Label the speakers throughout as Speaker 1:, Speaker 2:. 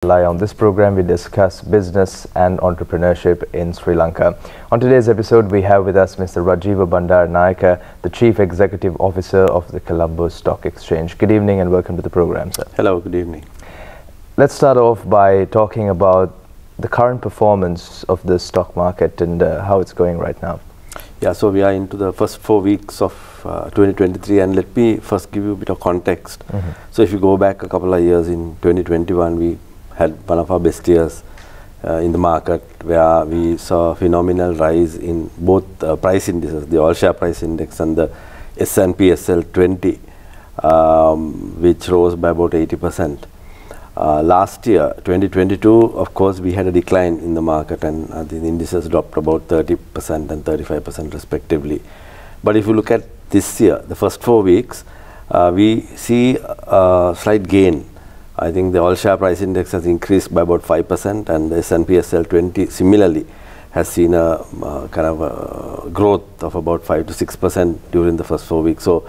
Speaker 1: On this program, we discuss business and entrepreneurship in Sri Lanka. On today's episode, we have with us Mr. Rajeewa Bandaranaike, the Chief Executive Officer of the Colombo Stock Exchange. Good evening and welcome to the program, sir.
Speaker 2: Hello, good evening.
Speaker 1: Let's start off by talking about the current performance of the stock market and how it's going right now.
Speaker 2: Yeah, so we are into the first 4 weeks of 2023, and let me first give you a bit of context. So if you go back a couple of years, in 2021, we had one of our best years in the market, where we saw a phenomenal rise in both price indices, the all share price index and the S&P SL 20, which rose by about 80%. Last year, 2022, of course, we had a decline in the market, and the indices dropped about 30% and 35% respectively. But if you look at this year, the first 4 weeks, we see a slight gain. I think the all share price index has increased by about 5%, and the S&P SL 20 similarly has seen a kind of a growth of about 5 to 6% during the first 4 weeks. So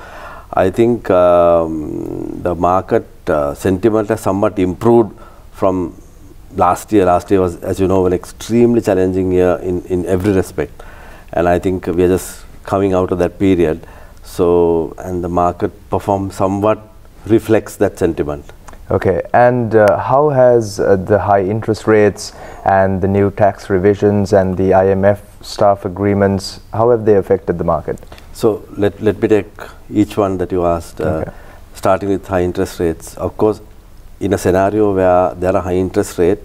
Speaker 2: I think the market sentiment has somewhat improved from last year. Last year was, as you know, an extremely challenging year in every respect, and I think we are just coming out of that period. So, and the market perform somewhat reflects that sentiment.
Speaker 1: Okay, and how has the high interest rates and the new tax revisions and the IMF staff agreements, how have they affected the market?
Speaker 2: So let me take each one that you asked, starting with high interest rates. Of course, in a scenario where there are high interest rate,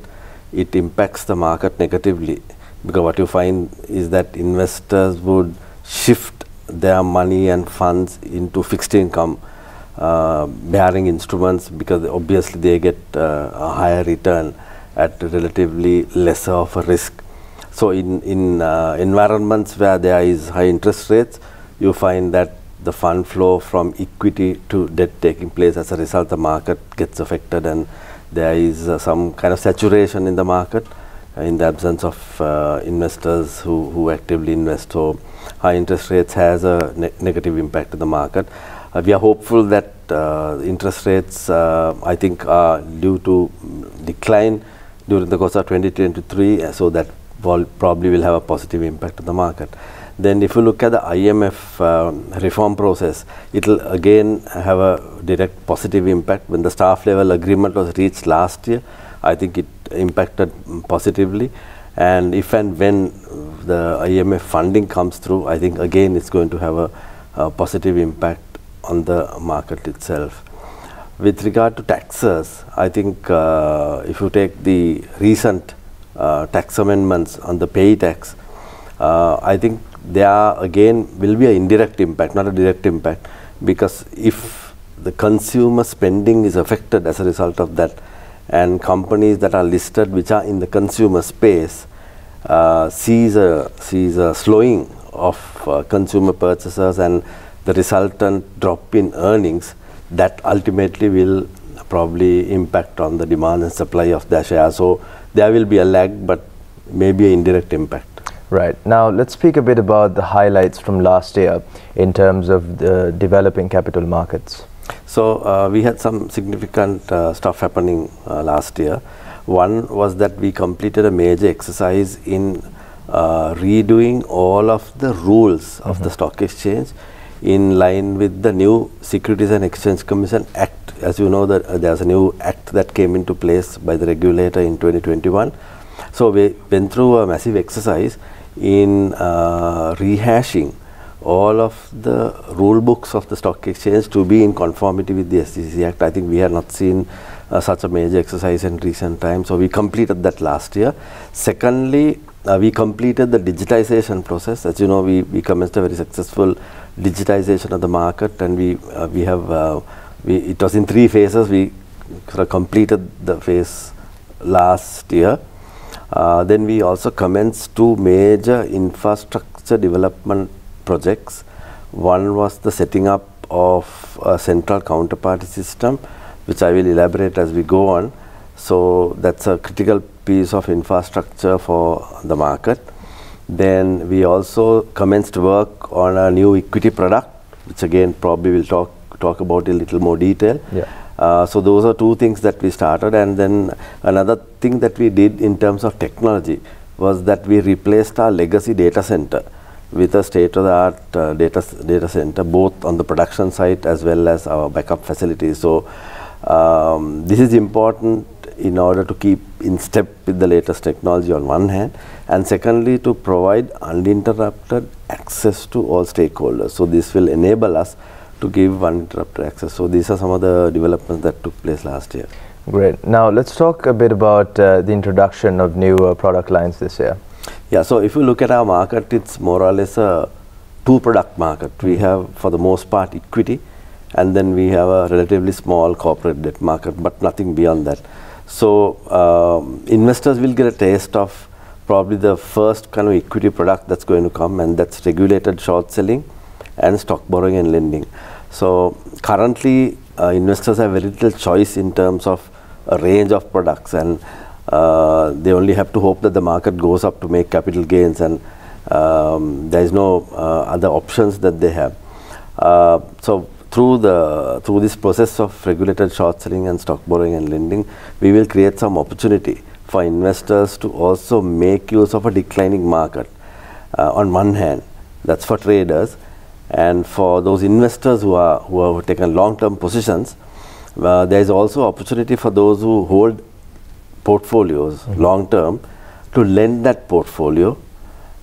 Speaker 2: it impacts the market negatively, because what you find is that investors would shift their money and funds into fixed income bearing instruments, because obviously they get a higher return at relatively lesser of a risk. So in environments where there is high interest rates, you find that the fund flow from equity to debt taking place. As a result, the market gets affected, and there is some kind of saturation in the market in the absence of investors who actively invest. So high interest rates has a negative impact on the market. We are hopeful that interest rates, I think, are due to decline during the course of 2023, so that probably will have a positive impact on the market. Then if you look at the IMF reform process, it will again have a direct positive impact. When the staff level agreement was reached last year, I think it impacted positively. And if and when the IMF funding comes through, I think again it's going to have a positive impact on the market itself. With regard to taxes, I think if you take the recent tax amendments on the pay tax, I think there again will be an indirect impact, not a direct impact, because if the consumer spending is affected as a result of that, and companies that are listed which are in the consumer space sees a slowing of consumer purchases and the resultant drop in earnings, that ultimately will probably impact on the demand and supply of their shares. So there will be a lag, but maybe an indirect impact.
Speaker 1: Right. Now let's speak a bit about the highlights from last year in terms of the developing capital markets.
Speaker 2: So we had some significant stuff happening last year. One was that we completed a major exercise in redoing all of the rules of the stock exchange in line with the new Securities and Exchange Commission Act. As you know, that there's a new act that came into place by the regulator in 2021. So we went through a massive exercise in rehashing all of the rule books of the stock exchange to be in conformity with the SEC Act. I think we have not seen such a major exercise in recent times. So we completed that last year. Secondly, we completed the digitization process. As you know, we commenced a very successful digitization of the market, and it was in 3 phases. We completed the phase last year. Then we also commenced 2 major infrastructure development projects. One was the setting up of a central counterparty system, which I will elaborate as we go on. So that's a critical piece of infrastructure for the market. Then we also commenced work on a new equity product, which again probably we'll talk about in a little more detail. So those are two things that we started, and then another thing that we did in terms of technology was that we replaced our legacy data center with a state-of-the-art data center, both on the production site as well as our backup facilities. So this is important in order to keep in step with the latest technology on one hand, and secondly to provide uninterrupted access to all stakeholders. So this will enable us to give uninterrupted access. So these are some of the developments that took place last year.
Speaker 1: Great. Now let's talk a bit about the introduction of new product lines this year.
Speaker 2: Yeah, so if you look at our market, it's more or less a two-product market. We have, for the most part, equity, and then we have a relatively small corporate debt market, but nothing beyond that. So investors will get a taste of probably the first kind of equity product that's going to come, and that's regulated short selling and stock borrowing and lending. So currently investors have very little choice in terms of a range of products, and they only have to hope that the market goes up to make capital gains, and there is no other options that they have. So through this process of regulated short selling and stock borrowing and lending, we will create some opportunity for investors to also make use of a declining market. On one hand, that's for traders, and for those investors who have taken long-term positions, there is also opportunity for those who hold portfolios long-term to lend that portfolio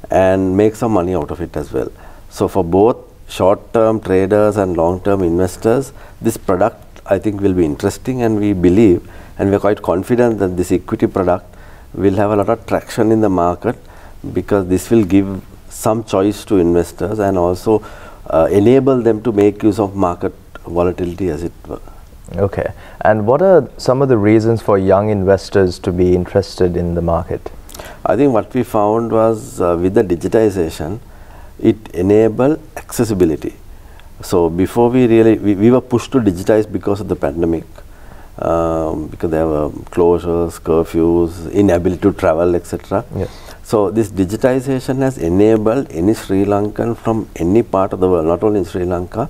Speaker 2: and make some money out of it as well. So for both short-term traders and long-term investors, this product I think will be interesting, and we believe and we are quite confident that this equity product will have a lot of traction in the market, because this will give some choice to investors and also enable them to make use of market volatility, as it were.
Speaker 1: Okay. And what are some of the reasons for young investors to be interested in the market?
Speaker 2: I think what we found was with the digitization, it enabled accessibility. So before we were pushed to digitize because of the pandemic, because there were closures, curfews, inability to travel, etc.
Speaker 1: Yes.
Speaker 2: So this digitization has enabled any Sri Lankan from any part of the world, not only in Sri Lanka,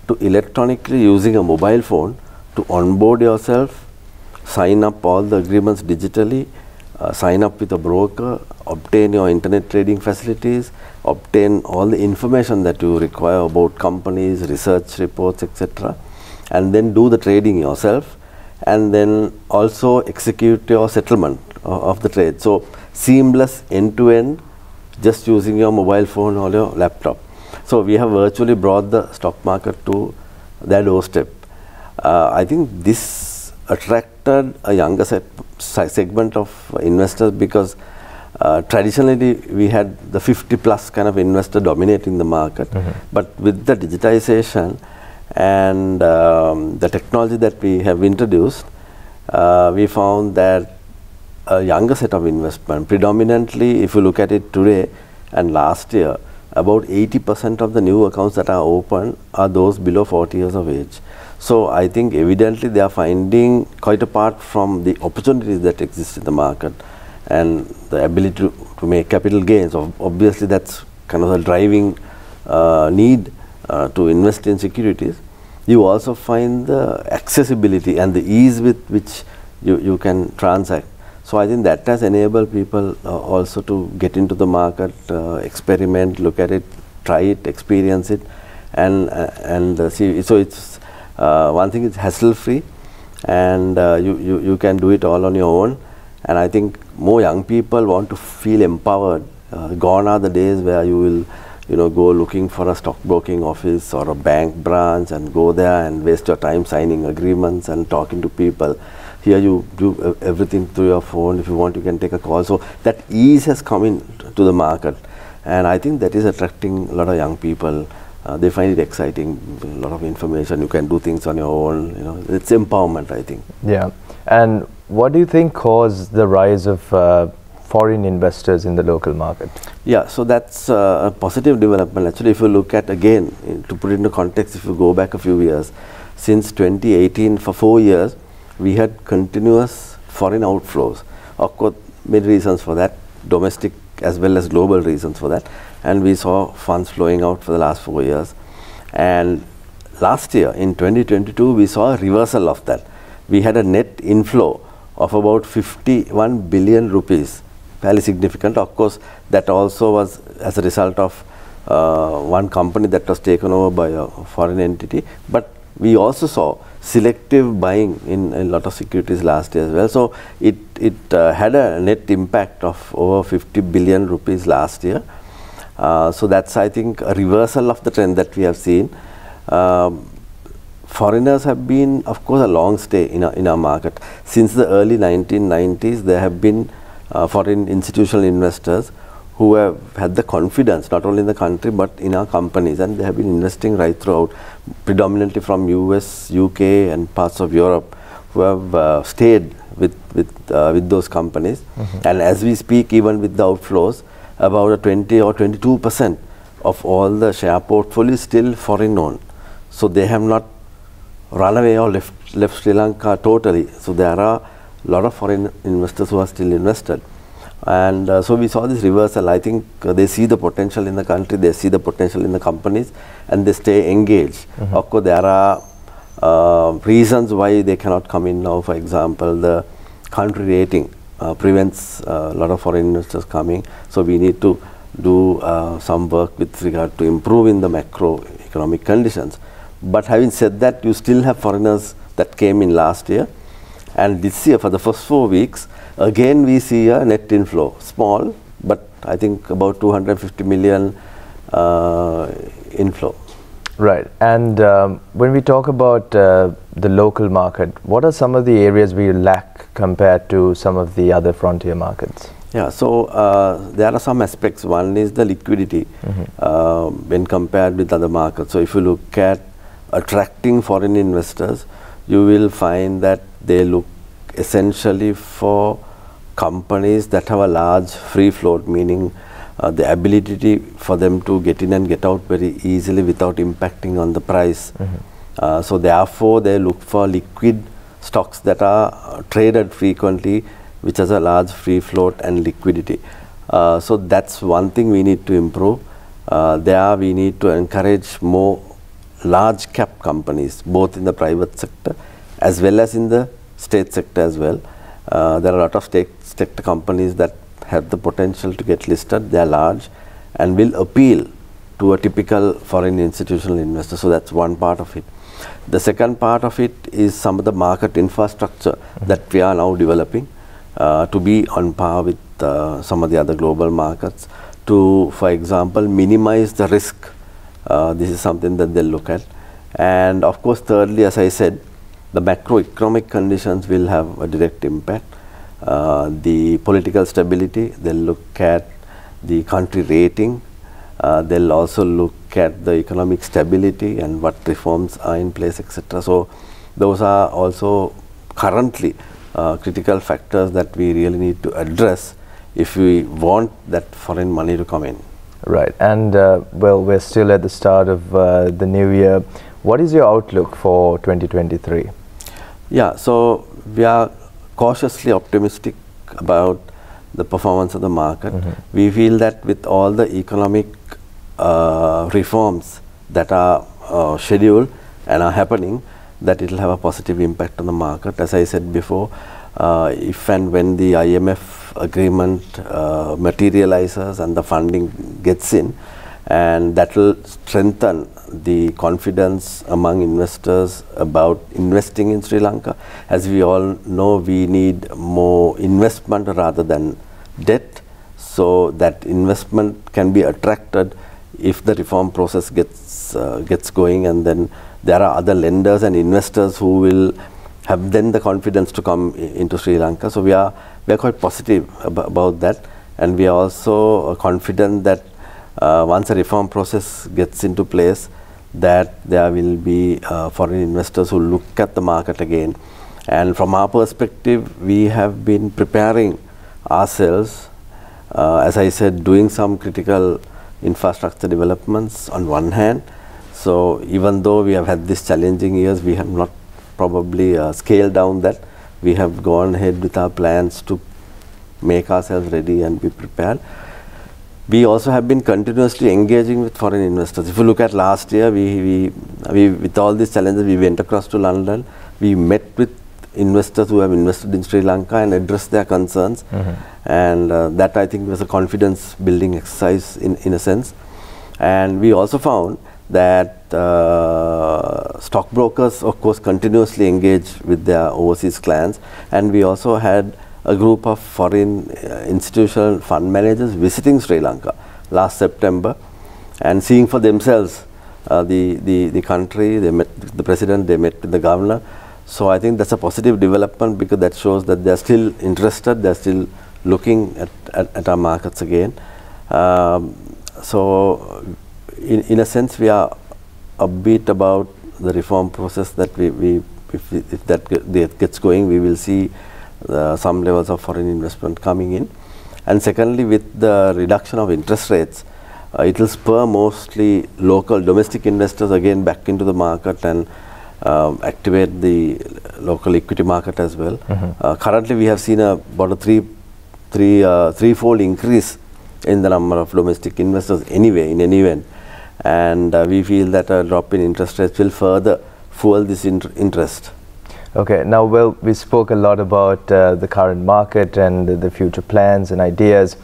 Speaker 2: to electronically using a mobile phone to onboard yourself, sign up all the agreements digitally, sign up with a broker, obtain your internet trading facilities, obtain all the information that you require about companies, research reports, etc., and then do the trading yourself, and then also execute your settlement of the trade. So seamless end-to-end, just using your mobile phone or your laptop. So we have virtually brought the stock market to their doorstep. I think this attracted a younger segment of investors, because traditionally we had the 50+ kind of investor dominating the market, but with the digitization and the technology that we have introduced, we found that a younger set of investment, predominantly if you look at it today and last year, about 80% of the new accounts that are opened are those below 40 years of age. So I think evidently they are finding, quite apart from the opportunities that exist in the market and the ability to make capital gains, obviously that's kind of a driving need to invest in securities. You also find the accessibility and the ease with which you can transact. So I think that has enabled people also to get into the market, experiment, look at it, try it, experience it, and see. So it's one thing is hassle-free, and you can do it all on your own. And I think more young people want to feel empowered. Gone are the days where you will, go looking for a stockbroking office or a bank branch and go there and waste your time signing agreements and talking to people. Here you do everything through your phone. If you want, you can take a call. So that ease has come into the market, and I think that is attracting a lot of young people. They find it exciting, a lot of information. You can do things on your own. It's empowerment, I think.
Speaker 1: Yeah. And what do you think caused the rise of foreign investors in the local market?
Speaker 2: Yeah, so that's a positive development. Actually, if you look at, again, to put it into context, if you go back a few years, since 2018, for 4 years, we had continuous foreign outflows. Of course, many reasons for that, domestic as well as global reasons for that. And we saw funds flowing out for the last 4 years. And last year, in 2022, we saw a reversal of that. We had a net inflow of about 51 billion rupees, fairly significant. Of course, that also was as a result of one company that was taken over by a foreign entity. But we also saw selective buying in a lot of securities last year as well. So it had a net impact of over 50 billion rupees last year. So that's, I think, a reversal of the trend that we have seen. Foreigners have been, of course, a long stay in our market. Since the early 1990s, there have been foreign institutional investors who have had the confidence, not only in the country, but in our companies, and they have been investing right throughout, predominantly from US, UK, and parts of Europe, who have stayed with those companies. And as we speak, even with the outflows, about a 20 or 22% of all the share portfolio is still foreign owned. So they have not run away or left Sri Lanka totally. So there are a lot of foreign investors who are still invested. And so we saw this reversal. I think they see the potential in the country, they see the potential in the companies, and they stay engaged. Of course, there are reasons why they cannot come in now. For example, the country rating prevents a lot of foreign investors coming. So we need to do some work with regard to improving the macroeconomic conditions. But having said that, you still have foreigners that came in last year. And this year, for the first 4 weeks, again we see a net inflow, small, but I think about 250 million inflow.
Speaker 1: Right. And when we talk about the local market, what are some of the areas we lack compared to some of the other frontier markets?
Speaker 2: Yeah, so there are some aspects. One is the liquidity when compared with other markets. So if you look at attracting foreign investors, you will find that they look essentially for companies that have a large free float, meaning the ability for them to get in and get out very easily without impacting on the price. So therefore, they look for liquid stocks that are traded frequently, which has a large free float and liquidity. So that's one thing we need to improve. There we need to encourage more large cap companies, both in the private sector as well as in the state sector as well. There are a lot of state sector companies that have the potential to get listed. They are large and will appeal to a typical foreign institutional investor. So that's one part of it. The second part of it is some of the market infrastructure that we are now developing to be on par with some of the other global markets to, for example, minimize the risk. This is something that they'll look at. And of course, thirdly, as I said, the macroeconomic conditions will have a direct impact. The political stability, they'll look at the country rating. They'll also look at the economic stability and what reforms are in place, etc. So those are also currently critical factors that we really need to address if we want that foreign money to come in.
Speaker 1: Right. And well, we're still at the start of the new year. What is your outlook for 2023?
Speaker 2: Yeah, so we are cautiously optimistic about the performance of the market. We feel that with all the economic reforms that are scheduled and are happening, that it will have a positive impact on the market. As I said before, if and when the IMF agreement materializes and the funding gets in, and that will strengthen the confidence among investors about investing in Sri Lanka. As we all know, we need more investment rather than debt, so that investment can be attracted if the reform process gets going, and then there are other lenders and investors who will have then the confidence to come into Sri Lanka. So we are quite positive about that, and we are also confident that once a reform process gets into place, that there will be foreign investors who look at the market again. And from our perspective, we have been preparing ourselves, as I said, doing some critical infrastructure developments on one hand. So even though we have had these challenging years, we have not probably scaled down that. We have gone ahead with our plans to make ourselves ready and be prepared. we also have been continuously engaging with foreign investors. If you look at last year, we with all these challenges, we went across to London. We met with investors who have invested in Sri Lanka and addressed their concerns. And that, I think, was a confidence building exercise in a sense. And we also found that stockbrokers, of course, continuously engage with their overseas clients. And we also had a group of foreign institutional fund managers visiting Sri Lanka last September and seeing for themselves the country. They met with the president, they met with the governor. So I think that's a positive development, because that shows that they're still interested, they're still looking at our markets again. So in a sense, we are upbeat about the reform process that if that gets going, we will see some levels of foreign investment coming in. And secondly, with the reduction of interest rates, it will spur mostly local domestic investors again back into the market and activate the local equity market as well. Currently, we have seen about a threefold increase in the number of domestic investors anyway, in any event. And we feel that a drop in interest rates will further fuel this interest.
Speaker 1: Okay, now, well, we spoke a lot about the current market and the future plans and ideas,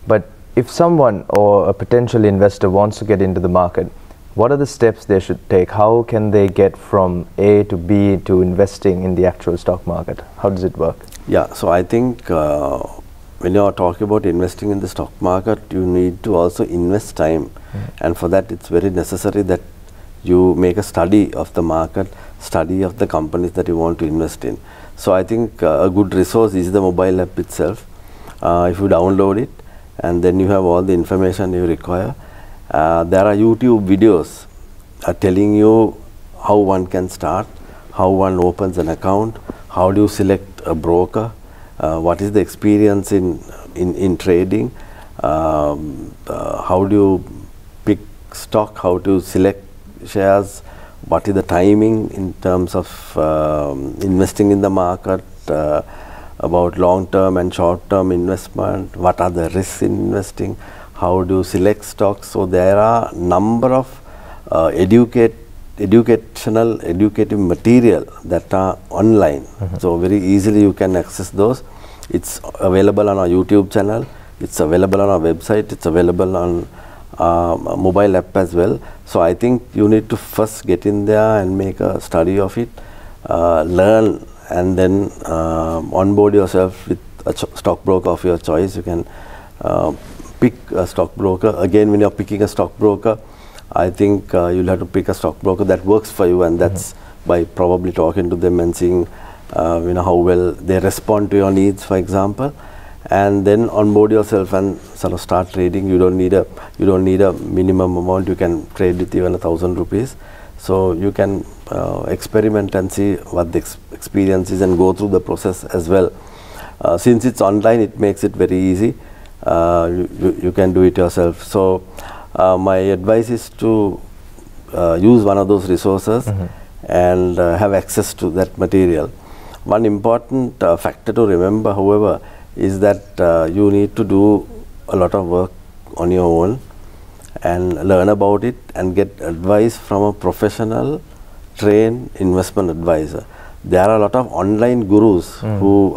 Speaker 1: but if someone or a potential investor wants to get into the market, what are the steps they should take? How can they get from A to B to investing in the actual stock market? How does it work?
Speaker 2: Yeah, so I think when you are talking about investing in the stock market, you need to also invest time. And for that, it's very necessary that you make a study of the market, study of the companies that you want to invest in. So I think a good resource is the mobile app itself. If you download it, and then you have all the information you require. There are YouTube videos telling you how one can start, how one opens an account, how do you select a broker, what is the experience in trading, how do you pick stock, how to select shares, what is the timing in terms of investing in the market, about long-term and short-term investment, what are the risks in investing, how do you select stocks. So there are number of educative material that are online. So very easily you can access those. It's available on our YouTube channel, it's available on our website, it's available on mobile app as well. So I think you need to first get in there and make a study of it, learn, and then onboard yourself with a stockbroker of your choice. You can pick a stockbroker. Again, when you're picking a stockbroker, I think you'll have to pick a stockbroker that works for you, and that's by probably talking to them and seeing how well they respond to your needs, for example. And then onboard yourself and sort of start trading. You don't need a minimum amount. You can trade with even 1,000 rupees. So you can experiment and see what the experience is and go through the process as well. Since it's online, it makes it very easy. You can do it yourself. So my advice is to use one of those resources and have access to that material. One important factor to remember, however, is that you need to do a lot of work on your own and learn about it and get advice from a professional trained investment advisor. There are a lot of online gurus who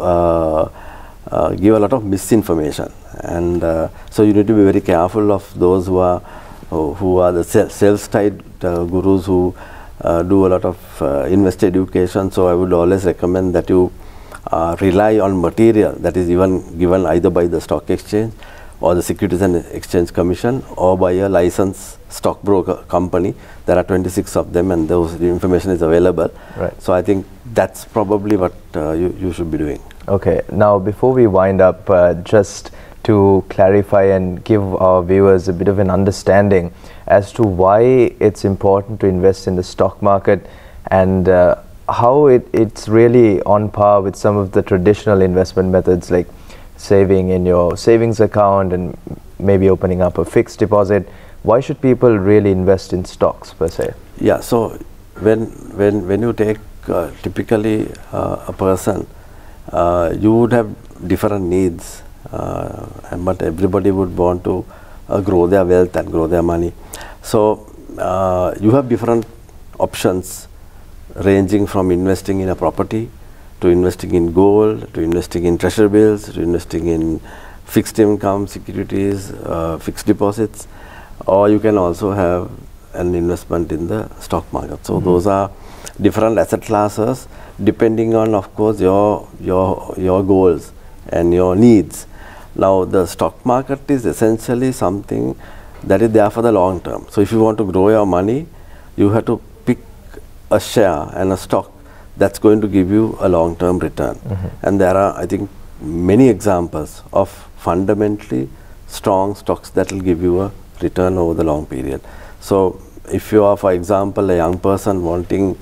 Speaker 2: give a lot of misinformation, and so you need to be very careful of those who are the self-styled gurus who do a lot of investor education. So I would always recommend that you rely on material that is even given either by the stock exchange or the Securities and Exchange Commission or by a licensed stockbroker company. There are 26 of them, and the information is available.
Speaker 1: Right.
Speaker 2: So I think that's probably what you should be doing.
Speaker 1: Okay. Now, before we wind up, just to clarify and give our viewers a bit of an understanding as to why it's important to invest in the stock market and how it's really on par with some of the traditional investment methods like saving in your savings account and maybe opening up a fixed deposit. Why should people really invest in stocks per se? Yeah,
Speaker 2: so when you take typically a person, you would have different needs, but everybody would want to grow their wealth and grow their money. So you have different options ranging from investing in a property to investing in gold, to investing in treasury bills, to investing in fixed income securities, fixed deposits, or you can also have an investment in the stock market. So those are different asset classes depending on, of course, your goals and your needs. Now the stock market is essentially something that is there for the long term. So if you want to grow your money, you have to pick a share and a stock that's going to give you a long-term return. And there are, I think, many examples of fundamentally strong stocks that will give you a return over the long period. So if you are, for example, a young person wanting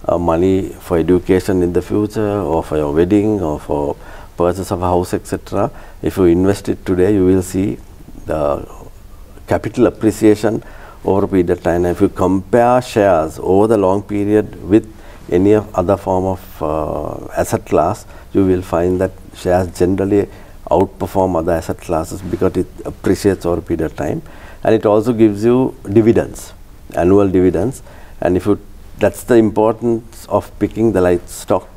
Speaker 2: money for education in the future, or for your wedding, or for purchase of a house, etc., if you invest it today, you will see the capital appreciation over a period of time. And if you compare shares over the long period with any other form of asset class, you will find that shares generally outperform other asset classes because it appreciates over a period of time, and it also gives you dividends, annual dividends. And if you, that's the importance of picking the right stock.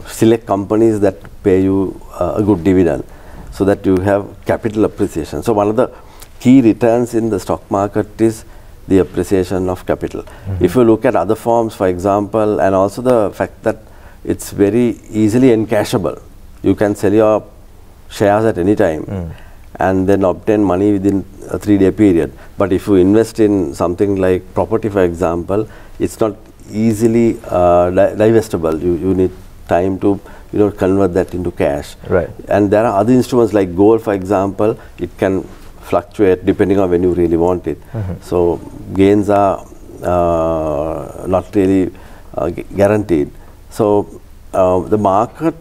Speaker 2: Select companies that pay you a good dividend, so that you have capital appreciation. So one of the key returns in the stock market is the appreciation of capital. If you look at other forms, for example, and also the fact that it's very easily encashable. You can sell your shares at any time and then obtain money within a 3-day period. But if you invest in something like property, for example, it's not easily divestable. You need time to convert that into cash.
Speaker 1: Right.
Speaker 2: And there are other instruments like gold, for example. It can fluctuate depending on when you really want it. So gains are not really guaranteed. So the market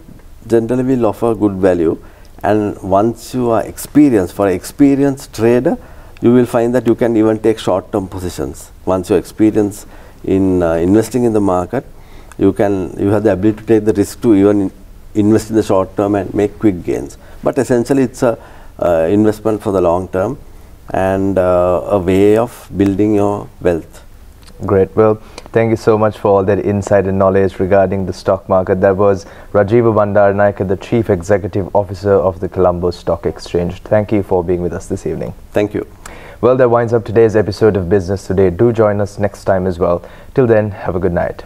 Speaker 2: generally will offer good value, and once you are experienced, for an experienced trader, you will find that you can even take short-term positions. Once you are experienced in investing in the market, you have the ability to take the risk to even invest in the short term and make quick gains. But essentially it's a investment for the long term, and a way of building your wealth.
Speaker 1: Great. Well, thank you so much for all that insight and knowledge regarding the stock market. That was Rajeewa Bandaranaike, the Chief Executive Officer of the Colombo Stock Exchange. Thank you for being with us this evening.
Speaker 2: Thank you.
Speaker 1: Well, that winds up today's episode of Business Today. Do join us next time as well. Till then, have a good night.